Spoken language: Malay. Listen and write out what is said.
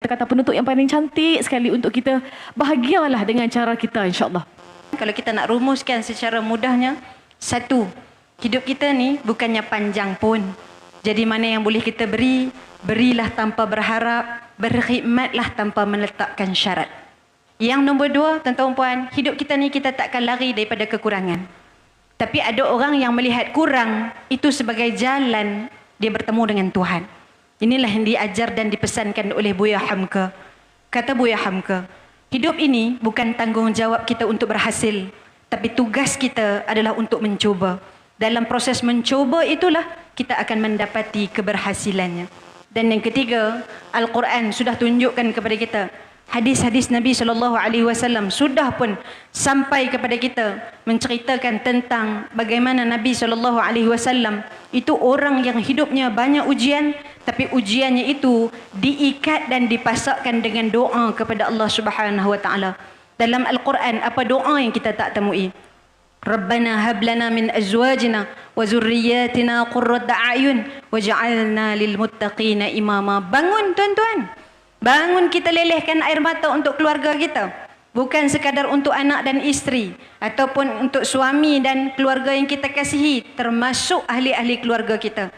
kata penutup yang paling cantik sekali untuk kita bahagialah dengan cara kita, insya-Allah. Kalau kita nak rumuskan secara mudahnya, satu, hidup kita ni bukannya panjang pun. Jadi mana yang boleh kita beri, berilah tanpa berharap, berkhidmatlah tanpa meletakkan syarat. Yang nombor dua, tuan-tuan puan, hidup kita ni kita takkan lari daripada kekurangan. Tapi ada orang yang melihat kurang itu sebagai jalan dia bertemu dengan Tuhan. Inilah yang diajar dan dipesankan oleh Buya Hamka. Kata Buya Hamka, hidup ini bukan tanggungjawab kita untuk berhasil, tapi tugas kita adalah untuk mencuba. Dalam proses mencuba itulah kita akan mendapati keberhasilannya. Dan yang ketiga, Al-Quran sudah tunjukkan kepada kita, hadis-hadis Nabi SAW sudah pun sampai kepada kita menceritakan tentang bagaimana Nabi SAW itu orang yang hidupnya banyak ujian, tapi ujiannya itu diikat dan dipasakkan dengan doa kepada Allah Subhanahu Wa Taala. Dalam Al-Quran apa doa yang kita tak temui? Rabbana hab lana min azwajina wa zurriyyatina qurrata a'yun waj'alna lil muttaqina imama. Bangun tuan-tuan. Bangun kita lelehkan air mata untuk keluarga kita. Bukan sekadar untuk anak dan isteri ataupun untuk suami dan keluarga yang kita kasihi, termasuk ahli-ahli keluarga kita.